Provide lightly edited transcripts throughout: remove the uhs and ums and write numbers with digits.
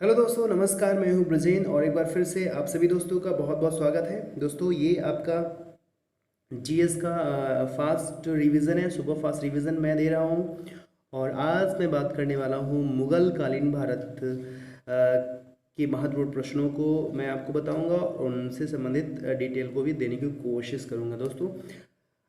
Hello दोस्तों, नमस्कार। मैं हूं ब्रजेन और एक बार फिर से आप सभी दोस्तों का बहुत बहुत स्वागत है। दोस्तों, ये आपका जीएस का फास्ट रिवीजन है, सुपर फास्ट रिवीजन मैं दे रहा हूं। और आज मैं बात करने वाला हूं मुगल कालीन भारत के महत्वपूर्ण प्रश्नों को मैं आपको बताऊंगा और उनसे संबंधित डिटेल को भी देने की कोशिश करूंगा। दोस्तों,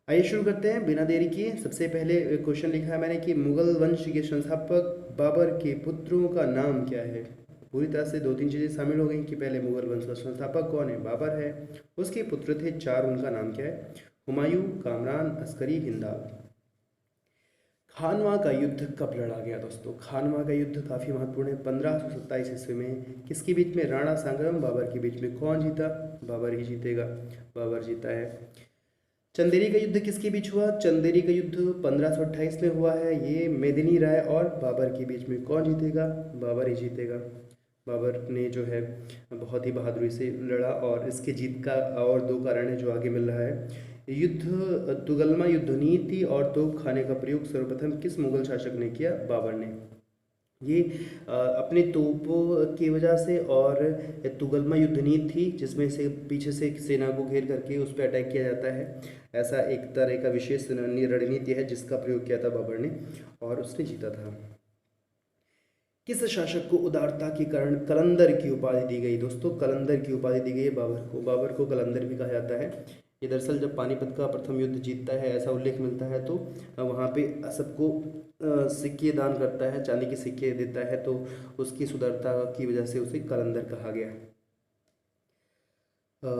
आइए शुरू करते हैं बिना देरी किए। सबसे पहले क्वेश्चन लिखा है मैंने कि मुगल वंश के संस्थापक बाबर के पुत्रों का नाम क्या है। पूरी तरह से दो तीन चीज़ें शामिल हो गई कि पहले मुगल वंश का संस्थापक कौन है, बाबर है। उसके पुत्र थे चार, उनका नाम क्या है, हुमायूं, कामरान, अस्करी, हिंदाल। खानवा का युद्ध कब लड़ा गया। दोस्तों, खानवा का युद्ध काफ़ी महत्वपूर्ण है। 1527 ईस्वी में। किसके बीच में, राणा सांग्राम बाबर के बीच में। कौन जीता, बाबर ही जीतेगा, बाबर जीता है। चंदेरी का युद्ध किसके बीच हुआ, चंदेरी का युद्ध 1528 में हुआ है। ये मेदिनी राय और बाबर के बीच में। कौन जीतेगा, बाबर ही जीतेगा। बाबर ने जो है बहुत ही बहादुरी से लड़ा और इसकी जीत का और दो कारण है जो आगे मिल रहा है। युद्ध तुगलमा युद्ध नीति और तोप खाने का प्रयोग सर्वप्रथम किस मुगल शासक ने किया, बाबर ने। ये अपने तोपों की वजह से और तुगलमा युद्ध नीति थी जिसमें से पीछे से सेना को घेर करके उस पर अटैक किया जाता है। ऐसा एक तरह का विशेष रणनीति है जिसका प्रयोग किया था बाबर ने और उसने जीता था। किस शासक को उदारता के कारण कलंदर की उपाधि दी गई। दोस्तों, कलंदर की उपाधि दी गई है बाबर को। बाबर को कलंदर भी कहा जाता है। ये दरअसल जब पानीपत का प्रथम युद्ध जीतता है ऐसा उल्लेख मिलता है तो वहाँ पे सबको सिक्के दान करता है, चांदी के सिक्के देता है, तो उसकी सुदरता की वजह से उसे कलंदर कहा गया। अ,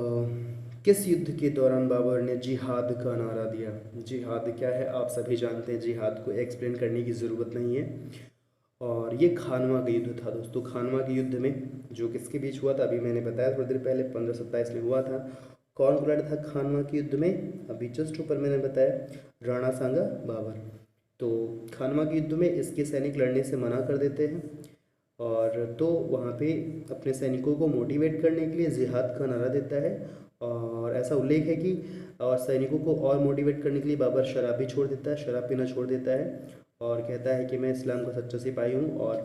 किस युद्ध के दौरान बाबर ने जिहाद का नारा दिया। जिहाद क्या है आप सभी जानते हैं, जिहाद को एक्सप्लेन करने की ज़रूरत नहीं है। और ये खानवा का युद्ध था। दोस्तों, खानवा के युद्ध में जो किसके बीच हुआ था, अभी मैंने बताया थोड़ी देर पहले, 1527 में हुआ था। कौन लड़ा था खानवा के युद्ध में, अभी जस्ट ऊपर मैंने बताया, राणा सांगा बाबर। तो खानवा के युद्ध में इसके सैनिक लड़ने से मना कर देते हैं और तो वहाँ पे अपने सैनिकों को मोटिवेट करने के लिए जिहाद का नारा देता है। और ऐसा उल्लेख है कि और सैनिकों को और मोटिवेट करने के लिए बाबर शराब भी छोड़ देता है, शराब पीना छोड़ देता है और कहता है कि मैं इस्लाम का सच्चा सिपाही हूँ और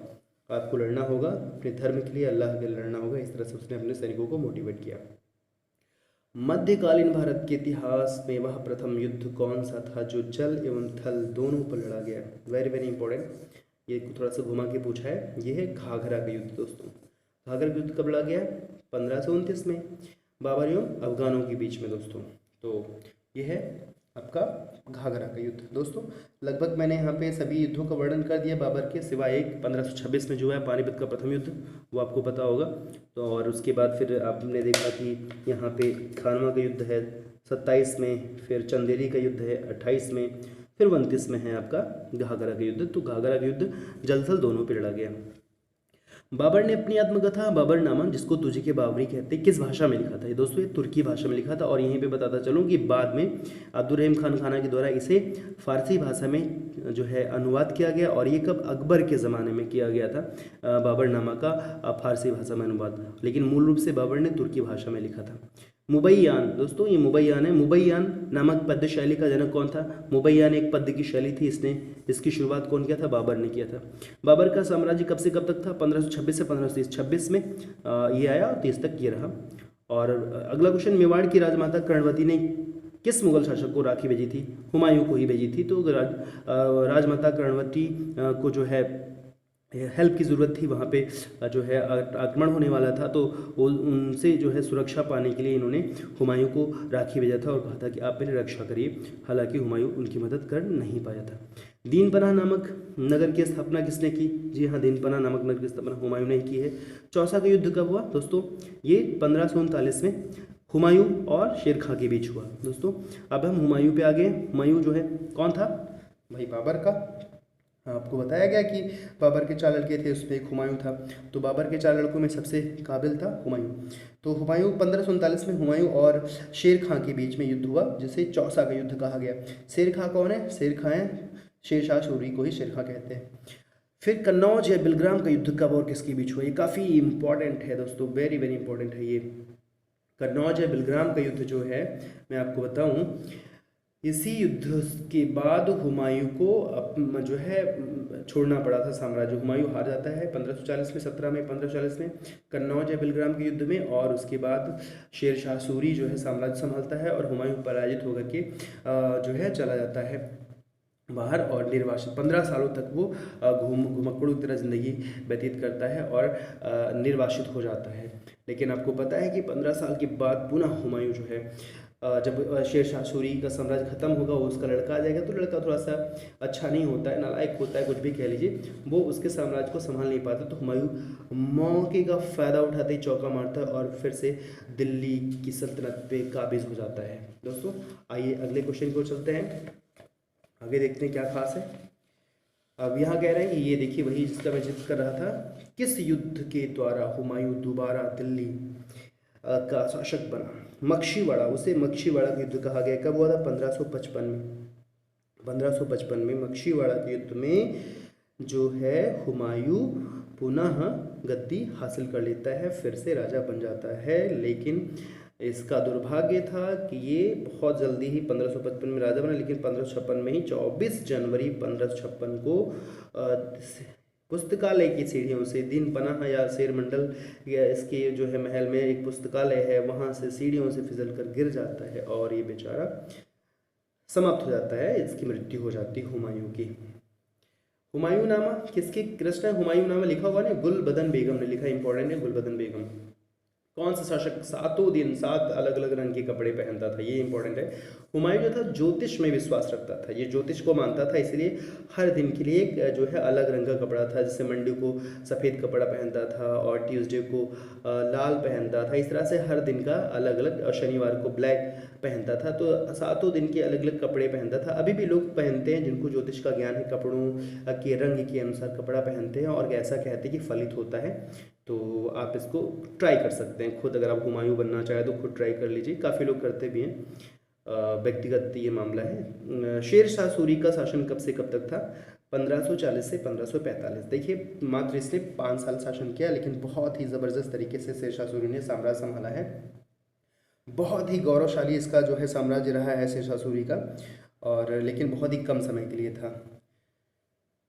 आपको लड़ना होगा अपने धर्म के लिए, अल्लाह के लिए लड़ना होगा। इस तरह से उसने अपने सैनिकों को मोटिवेट किया। मध्यकालीन भारत के इतिहास में वह प्रथम युद्ध कौन सा था जो जल एवं थल दोनों पर लड़ा गया। वेरी वेरी इंपॉर्टेंट, ये थोड़ा सा घुमा के पूछा है। ये है घाघरा का युद्ध। दोस्तों, घाघरा का युद्ध कब लड़ा गया, 1529 में, बाबर एवं अफगानों के बीच में। दोस्तों, तो ये है आपका घाघरा का युद्ध। दोस्तों, लगभग मैंने यहाँ पे सभी युद्धों का वर्णन कर दिया बाबर के, सिवाय एक 1526 में जो है पानीपत का प्रथम युद्ध, वो आपको पता होगा। तो और उसके बाद फिर आपने देखा कि यहाँ पे खानवा का युद्ध है 27 में, फिर चंदेरी का युद्ध है 28 में, फिर 29 में है आपका घाघरा का युद्ध। तो घाघरा का युद्ध जल थल दोनों पे लड़ा गया। बाबर ने अपनी आत्मकथा बाबरनामा, जिसको तुझे के बाबरी कहते हैं, किस भाषा में लिखा था। ये दोस्तों ये तुर्की भाषा में लिखा था। और यहीं पे बताता चलूँ कि बाद में अब्दुल खान खाना के द्वारा इसे फारसी भाषा में जो है अनुवाद किया गया। और ये कब, अकबर के ज़माने में किया गया था बाबरनामा का फारसी भाषा में अनुवाद, लेकिन मूल रूप से बाबर ने तुर्की भाषा में लिखा था। मुबैयान, दोस्तों ये मुबैयान है। मुबैयान नामक पद्य शैली का जनक कौन था। मुबैयान एक पद्य की शैली थी, इसकी शुरुआत कौन किया था, बाबर ने किया था। बाबर का साम्राज्य कब से कब तक था, 1526 से 1530। 26 में ये आया और 30 तक ये रहा। और अगला क्वेश्चन, मेवाड़ की राजमाता कर्णवती ने किस मुगल शासक को राखी भेजी थी, हुमायूं को ही भेजी थी। तो राजमाता कर्णवती को जो है हेल्प की ज़रूरत थी, वहाँ पे जो है आक्रमण होने वाला था, तो वो उनसे जो है सुरक्षा पाने के लिए इन्होंने हुमायूं को राखी भेजा था और कहा था कि आप मेरी रक्षा करिए। हालांकि हुमायूं उनकी मदद कर नहीं पाया था। दीनपनाह नामक नगर की स्थापना किसने की। जी हाँ, दीनपनाह नामक नगर की स्थापना हुमायूं ने की है। चौसा का युद्ध कब हुआ दोस्तों, ये 1539 में हुमायूं और शेर खां के बीच हुआ। दोस्तों, अब हम हुमायूं पे आ गए। हुमायूं जो है कौन था, भाई बाबर का। आपको बताया गया कि बाबर के 4 लड़के थे, उसमें एक हुमायूं था। तो बाबर के 4 लड़कों में सबसे काबिल था हुमायूं। तो हुमायूं 1539 में हुमायूं और शेर खां के बीच में युद्ध हुआ, जिसे चौसा का युद्ध कहा गया। शेर खां कौन है, शेर खां है शेरशाह सूरी को ही शेर खां कहते हैं। फिर कन्नौज या बिलग्राम का युद्ध कब और किसके बीच हुआ, ये काफ़ी इंपॉर्टेंट है दोस्तों, वेरी वेरी इंपॉर्टेंट है ये। कन्नौज या बिलग्राम का युद्ध जो है मैं आपको बताऊं, इसी युद्ध के बाद हुमायूं को जो है छोड़ना पड़ा था साम्राज्य। हुमायूं हार जाता है 1540 में, 17 में 1540 में कन्नौज या बिलग्राम के युद्ध में, और उसके बाद शेर शाह सूरी जो है साम्राज्य संभालता है और हुमायूं पराजित होकर के जो है चला जाता है बाहर और निर्वासित 15 सालों तक वो घुमक्कड़ों की तरह ज़िंदगी व्यतीत करता है और निर्वासित हो जाता है। लेकिन आपको पता है कि 15 साल के बाद पुनः हुमायूं जो है जब शेर शाह सूरी का साम्राज्य खत्म होगा, वो उसका लड़का आ जाएगा, तो लड़का थोड़ा सा अच्छा नहीं होता है, नालायक होता है, कुछ भी कह लीजिए, वो उसके साम्राज्य को संभाल नहीं पाता। तो हुमायूं मौके का फ़ायदा उठाते ही चौका मारता है और फिर से दिल्ली की सल्तनत पे काबिज हो जाता है। दोस्तों आइए अगले क्वेश्चन को चलते हैं, आगे देखते हैं क्या खास है। अब यहाँ कह रहे हैं कि ये देखिए वही जिसका मैं जिक्र कर रहा था, किस युद्ध के द्वारा हुमायूं दोबारा दिल्ली का शासक बना। मक्षीवाड़ा, उसे मक्षीवाड़ा का युद्ध कहा गया। कब हुआ था? 1555 में। 1555 में मक्षीवाड़ा के युद्ध में जो है हुमायूं पुनः गद्दी हासिल कर लेता है, फिर से राजा बन जाता है। लेकिन इसका दुर्भाग्य था कि ये बहुत जल्दी ही 1555 में राजा बना, लेकिन 1556 में ही 24 जनवरी 1556 को पुस्तकालय की सीढ़ियों से, दीन पनाह या शेर मंडल या इसके जो है महल में एक पुस्तकालय है, वहाँ से सीढ़ियों से फिसल कर गिर जाता है और ये बेचारा समाप्त हो जाता है, इसकी मृत्यु हो जाती है हुमायूं की। हुमायूंनामा किसकी रचना है? हुमायूंनामा लिखा हुआ ना गुलबदन बेगम ने लिखा, इंपॉर्टेंट है गुलबदन बेगम। कौन सा शासक 7 दिन 7 अलग अलग रंग के कपड़े पहनता था? ये इंपॉर्टेंट है। हुमायूं जो था ज्योतिष में विश्वास रखता था, ये ज्योतिष को मानता था, इसलिए हर दिन के लिए एक जो है अलग रंग का कपड़ा था। जैसे मंडे को सफ़ेद कपड़ा पहनता था और ट्यूसडे को लाल पहनता था, इस तरह से हर दिन का अलग अलग, शनिवार को ब्लैक पहनता था। तो 7 दिन के अलग अलग कपड़े पहनता था। अभी भी लोग पहनते हैं जिनको ज्योतिष का ज्ञान है, कपड़ों के रंग के अनुसार कपड़ा पहनते हैं और ऐसा कहते हैं कि फलित होता है। तो आप इसको ट्राई कर सकते हैं खुद, अगर आप हुमायूं बनना चाहें तो खुद ट्राई कर लीजिए, काफ़ी लोग करते भी हैं, व्यक्तिगत ये मामला है। शेर शाह सूरी का शासन कब से कब तक था? 1540 से 1545। देखिए मात्र इसने 5 साल शासन किया, लेकिन बहुत ही ज़बरदस्त तरीके से शेर शाह सूरी ने साम्राज्य संभाला है। बहुत ही गौरवशाली इसका जो है साम्राज्य रहा है शेर शाह सूरी का, और लेकिन बहुत ही कम समय के लिए था।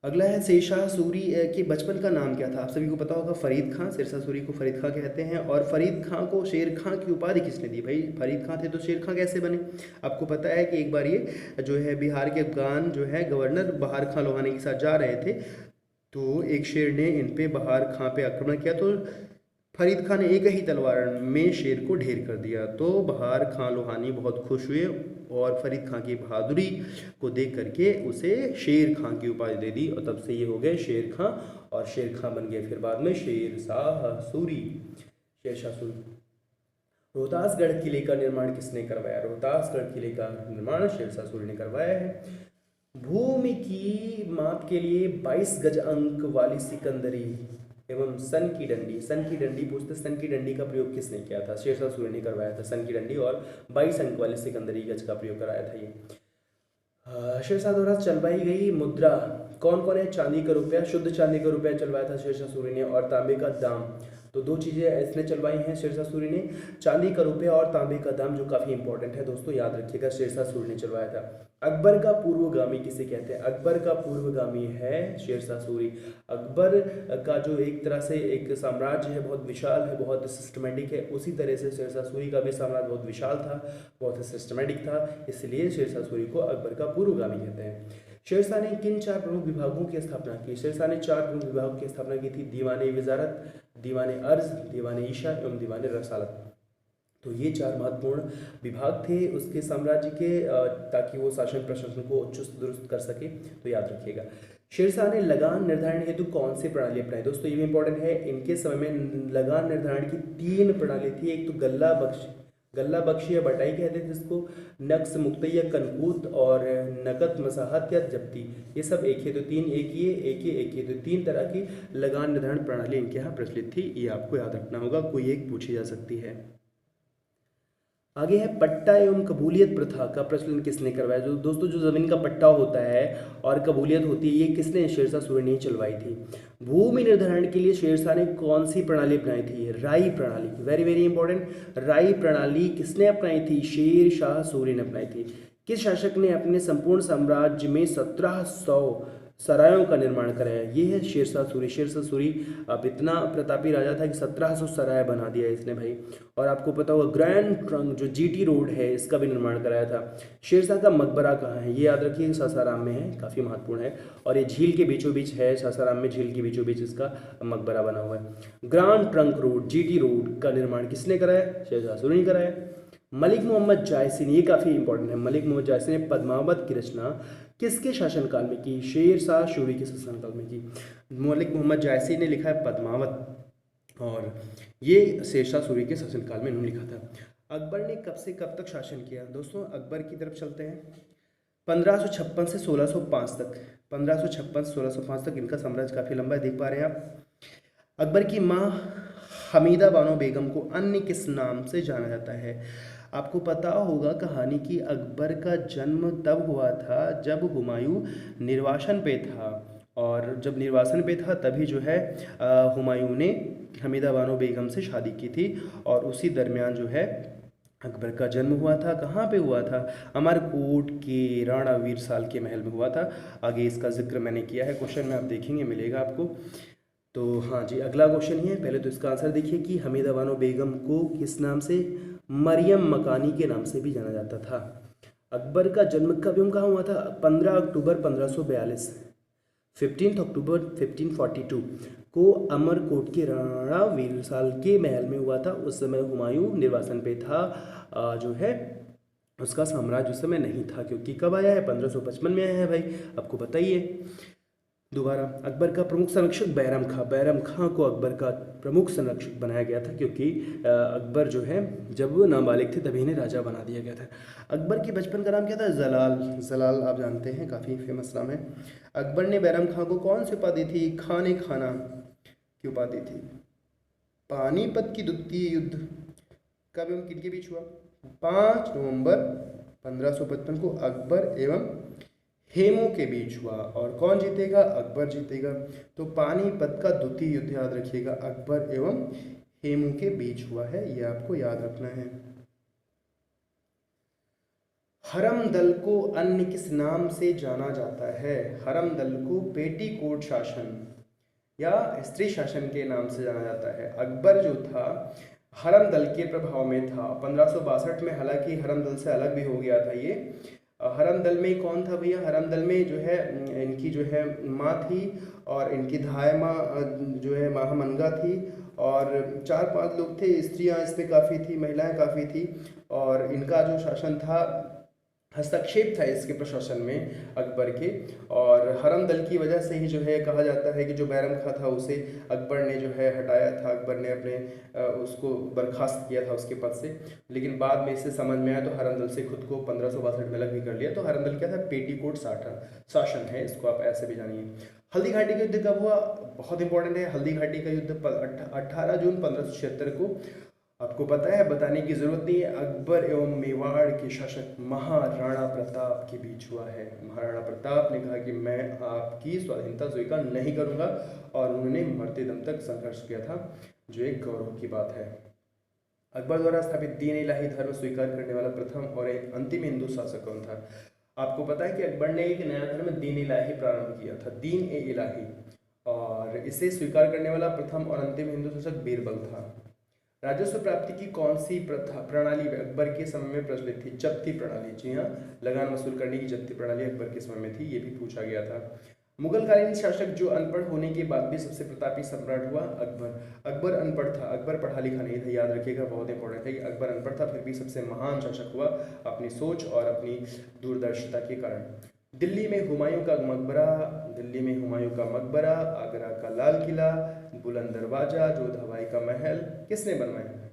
अगला है शेर शाह सूरी के बचपन का नाम क्या था? आप सभी को पता होगा, फरीद खां। शेर शाह सूरी को फरीद खां कहते हैं। और फरीद खां को शेर खां की उपाधि किसने दी? भाई फरीद खां थे तो शेर खां कैसे बने? आपको पता है कि एक बार ये जो है बिहार के अफगान जो है गवर्नर बहार खां लोहानी के साथ जा रहे थे, तो एक शेर ने इन पे बहार खां पे आक्रमण किया, तो फरीद खां ने एक ही तलवार में शेर को ढेर कर दिया। तो बहार खां लोहानी बहुत खुश हुए और फरीद खां की बहादुरी को देख करके उसे शेर खां की उपाधि दे दी, और तब से ये हो गए शेर खां, और शेर खां बन गए फिर बाद में शेर शाह सूरी, शेर शाह सूरी। रोहतासगढ़ किले का निर्माण किसने करवाया? रोहतासगढ़ किले का निर्माण शेर शाह सूरी ने करवाया है। भूमि की माप के लिए 22 गज अंक वाली सिकंदरी एवं सन की डंडी, सन की डंडी पूछते, सन की डंडी का प्रयोग किसने किया था? शेर शाह सूरी ने करवाया था सन की डंडी, और 22 अंक वाले सिकंदरी गज का प्रयोग कराया था ये। शेर शाह द्वारा चलवाई गई मुद्रा कौन कौन है? चांदी का रुपया, शुद्ध चांदी का रुपया चलवाया था शेर शाह सूरी ने, और तांबे का दाम। तो 2 चीज़ें इसने चलवाई हैं शेर शाह सूरी ने, चांदी का रुपया और तांबे का दाम, जो काफ़ी इंपॉर्टेंट है दोस्तों, याद रखिएगा, शेर शाह सूरी ने चलवाया था। अकबर का पूर्वगामी किसे कहते हैं? अकबर का पूर्वगामी है शेर शाह सूरी। अकबर का जो एक तरह से एक साम्राज्य है बहुत विशाल है, बहुत सिस्टमेटिक है, उसी तरह से शेर शाह सूरी का भी साम्राज्य बहुत विशाल था, बहुत सिस्टमेटिक था, इसलिए शेर शाह सूरी को अकबर का पूर्वगामी कहते हैं। शेरशाह ने किन 4 प्रमुख विभागों की स्थापना की? शेरशाह ने 4 प्रमुख विभागों की स्थापना की थी, दीवाने वजारत, दीवाने अर्ज, दीवाने ईशा एवं दीवाने रसालत। तो ये 4 महत्वपूर्ण विभाग थे उसके साम्राज्य के, ताकि वो शासन प्रशासन को चुस्त दुरुस्त कर सके, तो याद रखिएगा। शेरशाह ने लगान निर्धारण हेतु कौन सी प्रणाली अपनाई? दोस्तों ये भी इंपॉर्टेंट है, इनके समय में लगान निर्धारण की 3 प्रणाली थी। एक तो गल्ला बख्शी या बटाई कहते थे इसको, नक्स मुक्तैया कनकूत, और नकद मसाहत या जब्ती, ये सब एक ही। तो 3 एक ही, तो 3 तरह की लगान निर्धारण प्रणाली इनके यहाँ प्रचलित थी, ये आपको याद रखना होगा, कोई एक पूछी जा सकती है। आगे है पट्टा एवं कबूलियत प्रथा का प्रचलन किसने करवाया? जो दोस्तों जो जमीन का पट्टा होता है और कबूलियत होती है, ये किसने? शेरशाह सूरी ने चलवाई थी। भूमि निर्धारण के लिए शेरशाह ने कौन सी प्रणाली अपनाई थी? राई प्रणाली, वेरी वेरी इंपॉर्टेंट। राई प्रणाली किसने अपनाई थी? शेर शाह सूरी ने अपनाई थी। किस शासक ने अपने संपूर्ण साम्राज्य में 1700 सरायों का निर्माण कराया? ये है शेरशाह सूरी। शेरशाह सूरी अब इतना प्रतापी राजा था कि 1700 सराय बना दिया इसने भाई। और आपको पता होगा ग्रैंड ट्रंक जो जीटी रोड है इसका भी निर्माण कराया था। शेरशाह का मकबरा कहाँ है? ये याद रखिए सासाराम में है, काफ़ी महत्वपूर्ण है। और ये झील के बीचों बीच है, सासाराम में झील के बीचों बीच इसका मकबरा बना हुआ है। Grand trunk road GT road का निर्माण किसने कराया? शेरशाह सूरी ने कराया। मलिक मोहम्मद जायसी ने, ये काफ़ी इंपॉर्टेंट है, मलिक मोहम्मद जायसी ने पद्मावत की रचना किसके शासनकाल में की? शेरशाह सूरी के शासनकाल में की। मलिक मोहम्मद जायसी ने लिखा है पद्मावत, और ये शेरशाह सूरी के शासनकाल में इन्होंने लिखा था। अकबर ने कब से कब तक शासन किया? दोस्तों अकबर की तरफ चलते हैं। 1556 से 1605 तक, 1556 से 1605 तक इनका साम्राज्य काफ़ी लंबा है, देख पा रहे हैं आप। अकबर की माँ हमीदा बानो बेगम को अन्य किस नाम से जाना जाता है? आपको पता होगा कहानी कि अकबर का जन्म तब हुआ था जब हुमायूं निर्वासन पे था, और जब निर्वासन पे था तभी जो है हुमायूं ने हमीदा बानो बेगम से शादी की थी, और उसी दरमियान जो है अकबर का जन्म हुआ था। कहाँ पे हुआ था? अमरकोट के राणा वीरसाल के महल में हुआ था। आगे इसका जिक्र मैंने किया है, क्वेश्चन में आप देखेंगे मिलेगा आपको। तो हाँ जी, अगला क्वेश्चन ही है। पहले तो इसका आंसर देखिए कि हमीदा बानो बेगम को किस नाम से? मरियम मकानी के नाम से भी जाना जाता था। अकबर का जन्म कब एवं कहाँ हुआ था? 15 अक्टूबर 1542, 15 अक्टूबर 1542 को अमरकोट के राणा वीरसाल के महल में हुआ था। उस समय हुमायूं निर्वासन पे था, जो है उसका साम्राज्य उस समय नहीं था, क्योंकि कब आया है? 1555 में आया है भाई, आपको बताइए। दोबारा, अकबर का प्रमुख संरक्षक बैरम खां, बैरम खां को अकबर का प्रमुख संरक्षक बनाया गया था, क्योंकि अकबर जो है जब वो नाबालिग थे तभी इन्हें राजा बना दिया गया था। अकबर के बचपन का नाम क्या था? जलाल। जलाल आप जानते हैं, काफ़ी फेमस नाम है। अकबर ने बैरम खां को कौन सी उपाधि थी? खाने खाना की उपाधि थी। पानीपत की द्वितीय युद्ध कब एवं किनके बीच हुआ? 5 नवंबर 1555 को अकबर एवं हेमू के बीच हुआ। और कौन जीतेगा? अकबर जीतेगा। तो पानीपत का द्वितीय युद्ध याद रखिएगा, अकबर एवं हेमू के बीच हुआ है, ये आपको याद रखना है। हरम दल को अन्य किस नाम से जाना जाता है? हरम दल को पेटीकोट शासन या स्त्री शासन के नाम से जाना जाता है। अकबर जो था हरम दल के प्रभाव में था। 1562 में हालांकि हरम दल से अलग भी हो गया था ये। हरम दल में कौन था भैया? हरम दल में जो है इनकी जो है माँ थी, और इनकी धाय माँ जो है महामनगा थी, और 4-5 लोग थे। स्त्रियाँ इसमें काफ़ी थी, महिलाएं काफ़ी थी, और इनका जो शासन था, हस्तक्षेप था इसके प्रशासन में अकबर के। और हरम दल की वजह से ही जो है कहा जाता है कि जो बैरम खां था उसे अकबर ने जो है हटाया था, अकबर ने अपने उसको बर्खास्त किया था उसके पद से। लेकिन बाद में इसे समझ में आया तो हरम दल से खुद को 1562 में अलग भी कर लिया। तो हरम दल क्या था? पेटीकोट शासन है, इसको आप ऐसे भी जानिए। हल्दी घाटी का युद्ध कब हुआ? बहुत इंपॉर्टेंट है। हल्दी घाटी का युद्ध 18 जून 1576 को। आपको पता है, बताने की जरूरत नहीं है, अकबर एवं मेवाड़ के शासक महाराणा प्रताप के बीच हुआ है। महाराणा प्रताप ने कहा कि मैं आपकी स्वाधीनता स्वीकार नहीं करूंगा, और उन्होंने मरते दम तक संघर्ष किया था, जो एक गौरव की बात है। अकबर द्वारा स्थापित दीन इलाही धर्म स्वीकार करने वाला प्रथम और एक अंतिम हिंदू शासक कौन था? आपको पता है कि अकबर ने एक नया धर्म दीन इलाही प्रारंभ किया था, दीन ए इलाही, और इसे स्वीकार करने वाला प्रथम और अंतिम हिंदू शासक बीरबल था। राजस्व प्राप्ति की कौन सी प्रणाली अकबर के समय में प्रचलित थी? जप्ती प्रणाली। जी हाँ, लगान वसूल करने की जप्ती प्रणाली अकबर के समय में थी, ये भी पूछा गया था। मुगलकालीन शासक जो अनपढ़ होने के बाद भी सबसे प्रतापी सम्राट हुआ? अकबर। अकबर अनपढ़ था, अकबर पढ़ा लिखा नहीं था, याद रखिएगा, बहुत इंपॉर्टेंट है कि अकबर अनपढ़ था फिर भी सबसे महान शासक हुआ अपनी सोच और अपनी दूरदर्शिता के कारण। दिल्ली में हुमायूं का मकबरा, दिल्ली में हुमायूं का मकबरा, आगरा का लाल किला, बुलंद दरवाजा, जोध हवाई का महल किसने बनवाया?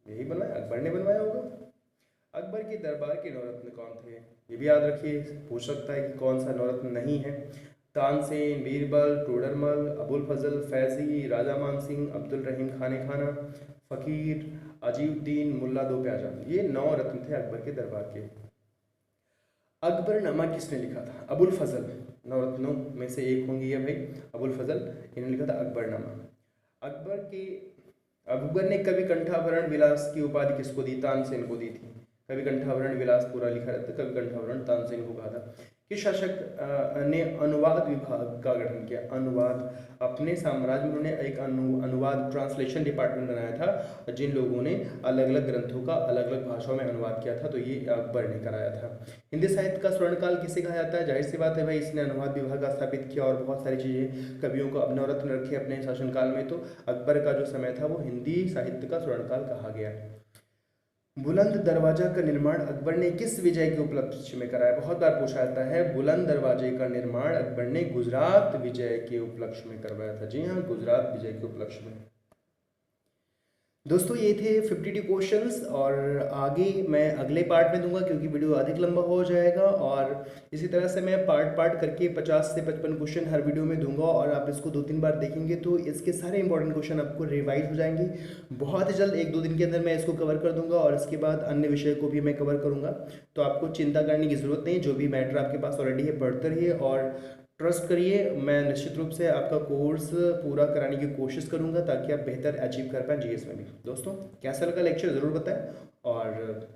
यही बनवाया, अकबर ने बनवाया होगा। अकबर के दरबार के नौरत्न कौन थे? ये भी याद रखिए, पूछ सकता है कि कौन सा नौरत्न नहीं है। तानसेन, बीरबल, टोडरमल, अबुल फजल फैजी, राजा मान सिंह, अब्दुल रहीम खाने खाना, फकीर, अजीउद्दीन, मुल्ला दो प्याजा, ये 9 रत्न थे अकबर के दरबार के। अकबरनामा किसने लिखा था? अबुल फजल। नवरत्नों में से एक होंगे ये भाई, अबुल फजल, इन्होंने लिखा था अकबरनामा। अकबर ने कवि कंठाभरण विलास की उपाधि किसको दी? तानसेन को दी थी। कभी कंठावरण विलासपुरा लिखा रहता है, कभी कंठावरण तानसेन को कहा था। किस शासक ने अनुवाद विभाग का गठन किया? अनुवाद, अपने साम्राज्य में उन्होंने एक अनुवाद ट्रांसलेशन डिपार्टमेंट बनाया था, जिन लोगों ने अलग अलग ग्रंथों का अलग अलग भाषाओं में अनुवाद किया था, तो ये अकबर ने कराया था। हिंदी साहित्य का स्वर्णकाल किसे कहा जाता है? जाहिर सी बात है भाई, इसने अनुवाद विभाग का स्थापित किया और बहुत सारी चीज़ें कवियों को नवरत्न रखे अपने शासनकाल में, तो अकबर का जो समय था वो हिंदी साहित्य का स्वर्णकाल कहा गया। बुलंद दरवाजा का निर्माण अकबर ने किस विजय के उपलक्ष्य में कराया? बहुत बार पूछा जाता है। बुलंद दरवाजे का निर्माण अकबर ने गुजरात विजय के उपलक्ष्य में करवाया था। जी हाँ, गुजरात विजय के उपलक्ष्य में। दोस्तों ये थे 52 क्वेश्चंस, और आगे मैं अगले पार्ट में दूंगा क्योंकि वीडियो अधिक लंबा हो जाएगा, और इसी तरह से मैं पार्ट करके 50 से 55 क्वेश्चन हर वीडियो में दूंगा, और आप इसको 2-3 बार देखेंगे तो इसके सारे इंपॉर्टेंट क्वेश्चन आपको रिवाइज हो जाएंगे। बहुत ही जल्द 1-2 दिन के अंदर मैं इसको कवर कर दूंगा, और इसके बाद अन्य विषय को भी मैं कवर करूँगा। तो आपको चिंता करने की ज़रूरत नहीं, जो भी मैटर आपके पास ऑलरेडी है पढ़ते रहिए और ट्रस्ट करिए। मैं निश्चित रूप से आपका कोर्स पूरा कराने की कोशिश करूंगा ताकि आप बेहतर अचीव कर पाएँ जीएस में भी। दोस्तों कैसा लगा लेक्चर ज़रूर बताएं, और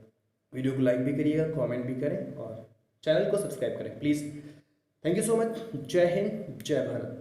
वीडियो को लाइक भी करिएगा, कमेंट भी करें, और चैनल को सब्सक्राइब करें please. Thank you so much. जय हिंद, जय भारत।